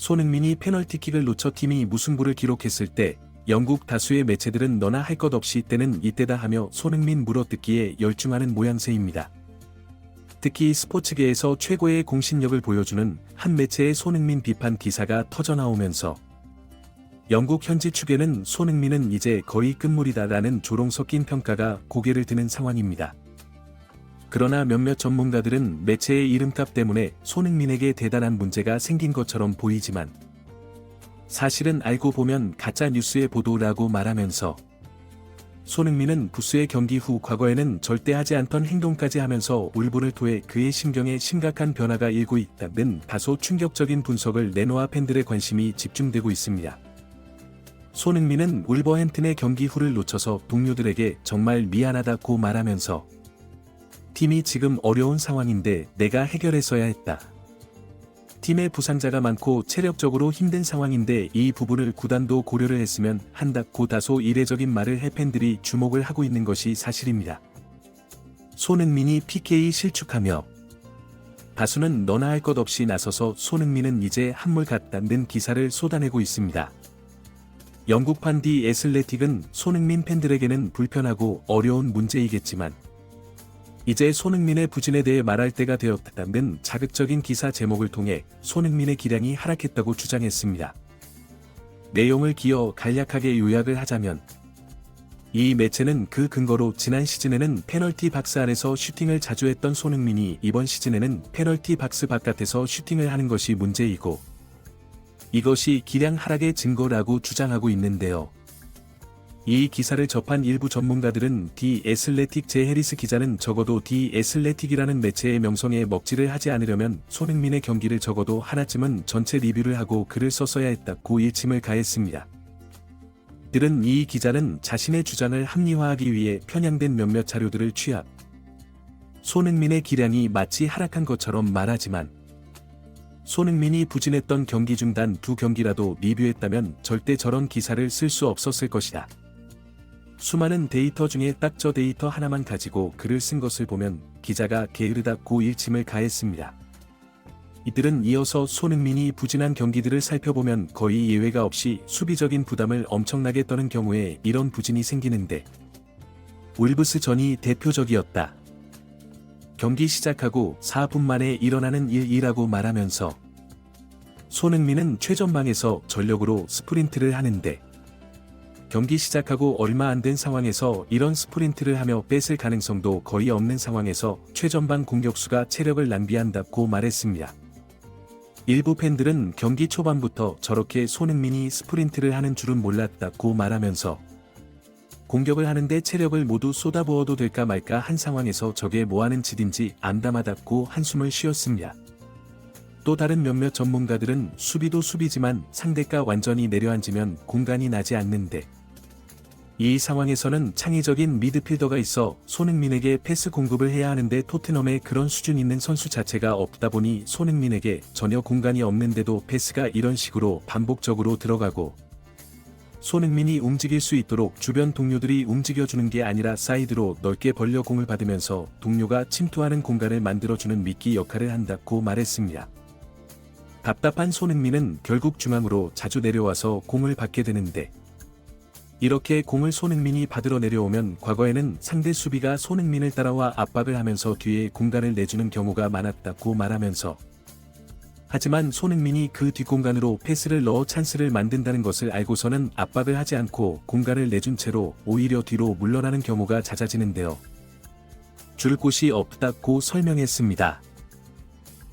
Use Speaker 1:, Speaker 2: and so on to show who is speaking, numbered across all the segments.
Speaker 1: 손흥민이 페널티킥을 놓쳐 팀이 무승부를 기록했을 때 영국 다수의 매체들은 너나 할 것 없이 때는 이때다 하며 손흥민 물어뜯기에 열중하는 모양새입니다. 특히 스포츠계에서 최고의 공신력을 보여주는 한 매체의 손흥민 비판 기사가 터져나오면서 영국 현지 축에는 손흥민은 이제 거의 끝물이다라는 조롱 섞인 평가가 고개를 드는 상황입니다. 그러나 몇몇 전문가들은 매체의 이름값 때문에 손흥민에게 대단한 문제가 생긴 것처럼 보이지만 사실은 알고 보면 가짜 뉴스의 보도라고 말하면서 손흥민은 부스의 경기 후 과거에는 절대 하지 않던 행동까지 하면서 울분을 토해 그의 심경에 심각한 변화가 일고 있다는 다소 충격적인 분석을 내놓아 팬들의 관심이 집중되고 있습니다. 손흥민은 울버햄튼의 경기 후를 놓쳐서 동료들에게 정말 미안하다고 말하면서 팀이 지금 어려운 상황인데 내가 해결했어야 했다. 팀에 부상자가 많고 체력적으로 힘든 상황인데 이 부분을 구단도 고려를 했으면 한다고 다소 이례적인 말을 해 팬들이 주목을 하고 있는 것이 사실입니다. 손흥민이 PK 실축하며 다수는 너나 할 것 없이 나서서 손흥민은 이제 한물 같다는 기사를 쏟아내고 있습니다. 영국판 디 애슬레틱은 손흥민 팬들에게는 불편하고 어려운 문제이겠지만 이제 손흥민의 부진에 대해 말할 때가 되었다는 자극적인 기사 제목을 통해 손흥민의 기량이 하락했다고 주장했습니다. 내용을 기어 간략하게 요약을 하자면 이 매체는 그 근거로 지난 시즌에는 페널티 박스 안에서 슈팅을 자주 했던 손흥민이 이번 시즌에는 페널티 박스 바깥에서 슈팅을 하는 것이 문제이고 이것이 기량 하락의 증거라고 주장하고 있는데요. 이 기사를 접한 일부 전문가들은 디 애슬레틱 제 해리스 기자는 적어도 디 애슬레틱이라는 매체의 명성에 먹칠을 하지 않으려면 손흥민의 경기를 적어도 하나쯤은 전체 리뷰를 하고 글을 썼어야 했다고 일침을 가했습니다. 들은 이 기자는 자신의 주장을 합리화하기 위해 편향된 몇몇 자료들을 취합. 손흥민의 기량이 마치 하락한 것처럼 말하지만 손흥민이 부진했던 경기 중 단 2경기라도 리뷰했다면 절대 저런 기사를 쓸 수 없었을 것이다. 수많은 데이터 중에 딱 저 데이터 하나만 가지고 글을 쓴 것을 보면 기자가 게으르다고 일침을 가했습니다. 이들은 이어서 손흥민이 부진한 경기들을 살펴보면 거의 예외가 없이 수비적인 부담을 엄청나게 떠는 경우에 이런 부진이 생기는데 울브스전이 대표적이었다. 경기 시작하고 4분 만에 일어나는 일이라고 말하면서 손흥민은 최전방에서 전력으로 스프린트를 하는데 경기 시작하고 얼마 안 된 상황에서 이런 스프린트를 하며 뺏을 가능성도 거의 없는 상황에서 최전방 공격수가 체력을 낭비한다고 말했습니다. 일부 팬들은 경기 초반부터 저렇게 손흥민이 스프린트를 하는 줄은 몰랐다고 말하면서 공격을 하는데 체력을 모두 쏟아부어도 될까 말까 한 상황에서 저게 뭐하는 짓인지 암담하다고 한숨을 쉬었습니다. 또 다른 몇몇 전문가들은 수비도 수비지만 상대가 완전히 내려앉으면 공간이 나지 않는데 이 상황에서는 창의적인 미드필더가 있어 손흥민에게 패스 공급을 해야 하는데 토트넘에 그런 수준 있는 선수 자체가 없다 보니 손흥민에게 전혀 공간이 없는데도 패스가 이런 식으로 반복적으로 들어가고 손흥민이 움직일 수 있도록 주변 동료들이 움직여주는 게 아니라 사이드로 넓게 벌려 공을 받으면서 동료가 침투하는 공간을 만들어주는 미끼 역할을 한다고 말했습니다. 답답한 손흥민은 결국 중앙으로 자주 내려와서 공을 받게 되는데 이렇게 공을 손흥민이 받으러 내려오면 과거에는 상대 수비가 손흥민을 따라와 압박을 하면서 뒤에 공간을 내주는 경우가 많았다고 말하면서 하지만 손흥민이 그 뒷공간으로 패스를 넣어 찬스를 만든다는 것을 알고서는 압박을 하지 않고 공간을 내준 채로 오히려 뒤로 물러나는 경우가 잦아지는데요. 줄 곳이 없다고 설명했습니다.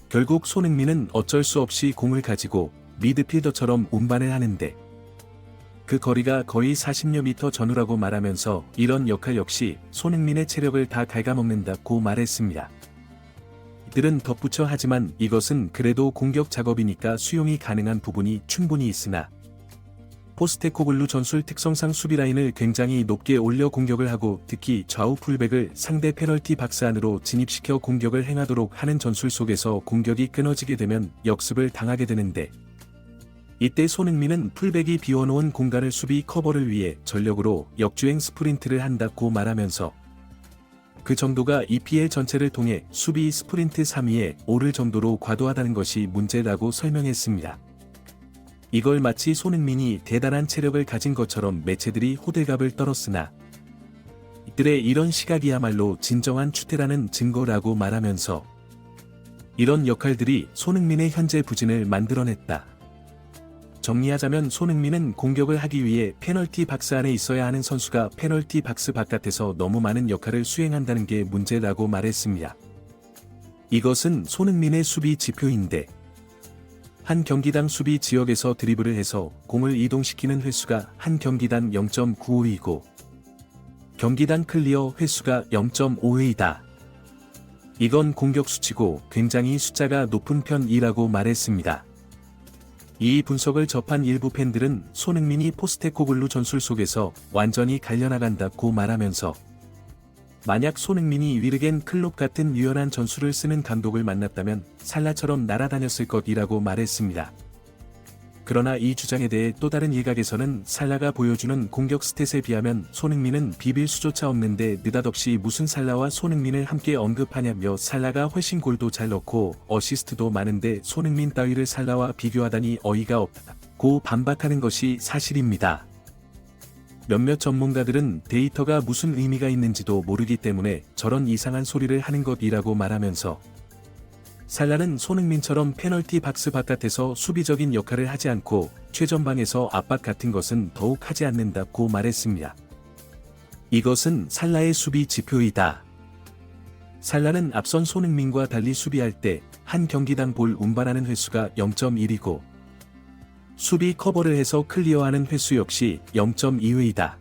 Speaker 1: 결국 손흥민은 어쩔 수 없이 공을 가지고 미드필더처럼 운반을 하는데 그 거리가 거의 40여 미터 전후라고 말하면서 이런 역할 역시 손흥민의 체력을 다 갉아먹는다고 말했습니다. 이들은 덧붙여 하지만 이것은 그래도 공격 작업이니까 수용이 가능한 부분이 충분히 있으나 포스테코글루 전술 특성상 수비라인을 굉장히 높게 올려 공격을 하고 특히 좌우 풀백을 상대 페널티 박스 안으로 진입시켜 공격을 행하도록 하는 전술 속에서 공격이 끊어지게 되면 역습을 당하게 되는데 이때 손흥민은 풀백이 비워놓은 공간을 수비 커버를 위해 전력으로 역주행 스프린트를 한다고 말하면서 그 정도가 EPL 전체를 통해 수비 스프린트 3위에 오를 정도로 과도하다는 것이 문제라고 설명했습니다. 이걸 마치 손흥민이 대단한 체력을 가진 것처럼 매체들이 호들갑을 떨었으나 이들의 이런 시각이야말로 진정한 추태라는 증거라고 말하면서 이런 역할들이 손흥민의 현재 부진을 만들어냈다. 정리하자면 손흥민은 공격을 하기 위해 페널티 박스 안에 있어야 하는 선수가 페널티 박스 바깥에서 너무 많은 역할을 수행한다는 게 문제라고 말했습니다. 이것은 손흥민의 수비 지표인데 한 경기당 수비 지역에서 드리블을 해서 공을 이동시키는 횟수가 한 경기당 0.95이고 경기당 클리어 횟수가 0.5회이다. 이건 공격 수치고 굉장히 숫자가 높은 편이라고 말했습니다. 이 분석을 접한 일부 팬들은 손흥민이 포스테코글루 전술 속에서 완전히 갈려나간다고 말하면서 만약 손흥민이 위르겐 클롭 같은 유연한 전술을 쓰는 감독을 만났다면 살라처럼 날아다녔을 것이라고 말했습니다. 그러나 이 주장에 대해 또 다른 일각에서는 살라가 보여주는 공격 스탯에 비하면 손흥민은 비빌 수조차 없는데 느닷없이 무슨 살라와 손흥민을 함께 언급하냐며 살라가 훨씬 골도 잘 넣고 어시스트도 많은데 손흥민 따위를 살라와 비교하다니 어이가 없다고 반박하는 것이 사실입니다. 몇몇 전문가들은 데이터가 무슨 의미가 있는지도 모르기 때문에 저런 이상한 소리를 하는 것이라고 말하면서 살라는 손흥민처럼 페널티 박스 바깥에서 수비적인 역할을 하지 않고 최전방에서 압박 같은 것은 더욱 하지 않는다고 말했습니다. 이것은 살라의 수비 지표이다. 살라는 앞선 손흥민과 달리 수비할 때 한 경기당 볼 운반하는 횟수가 0.1이고 수비 커버를 해서 클리어하는 횟수 역시 0.2회이다.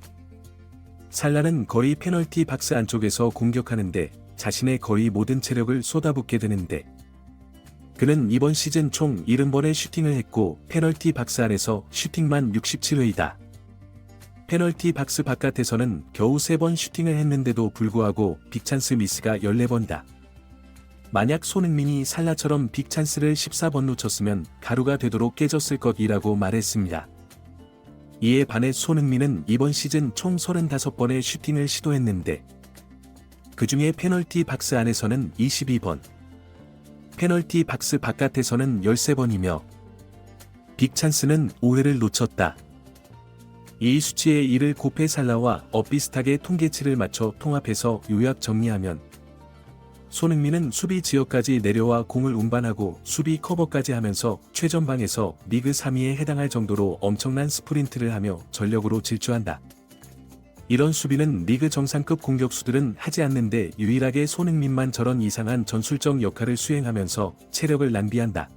Speaker 1: 살라는 거의 페널티 박스 안쪽에서 공격하는데 자신의 거의 모든 체력을 쏟아붓게 되는데 그는 이번 시즌 총 70번의 슈팅을 했고 페널티 박스 안에서 슈팅만 67회이다. 페널티 박스 바깥에서는 겨우 3번 슈팅을 했는데도 불구하고 빅찬스 미스가 14번이다. 만약 손흥민이 살라처럼 빅찬스를 14번 놓쳤으면 가루가 되도록 깨졌을 것이라고 말했습니다. 이에 반해 손흥민은 이번 시즌 총 35번의 슈팅을 시도했는데 그 중에 페널티 박스 안에서는 22번, 페널티 박스 바깥에서는 13번이며 빅찬스는 5회를 놓쳤다. 이 수치에 이를 곱해 살라와 비슷하게 통계치를 맞춰 통합해서 요약 정리하면 손흥민은 수비 지역까지 내려와 공을 운반하고 수비 커버까지 하면서 최전방에서 리그 3위에 해당할 정도로 엄청난 스프린트를 하며 전력으로 질주한다. 이런 수비는 리그 정상급 공격수들은 하지 않는데 유일하게 손흥민만 저런 이상한 전술적 역할을 수행하면서 체력을 낭비한다.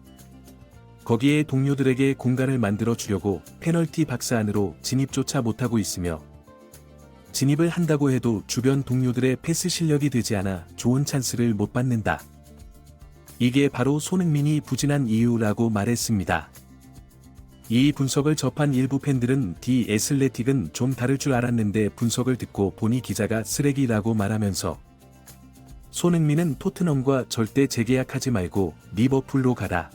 Speaker 1: 거기에 동료들에게 공간을 만들어 주려고 페널티 박스 안으로 진입조차 못하고 있으며 진입을 한다고 해도 주변 동료들의 패스 실력이 되지 않아 좋은 찬스를 못 받는다. 이게 바로 손흥민이 부진한 이유라고 말했습니다. 이 분석을 접한 일부 팬들은 디 애슬레틱은 좀 다를 줄 알았는데 분석을 듣고 보니 기자가 쓰레기라고 말하면서 손흥민은 토트넘과 절대 재계약하지 말고 리버풀로 가라.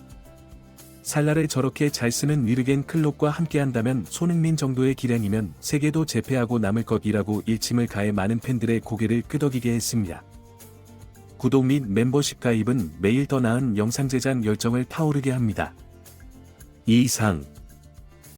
Speaker 1: 살라를 저렇게 잘 쓰는 위르겐 클롭과 함께한다면 손흥민 정도의 기량이면 세계도 제패하고 남을 것이라고 일침을 가해 많은 팬들의 고개를 끄덕이게 했습니다. 구독 및 멤버십 가입은 매일 더 나은 영상 제작 열정을 타오르게 합니다. 이상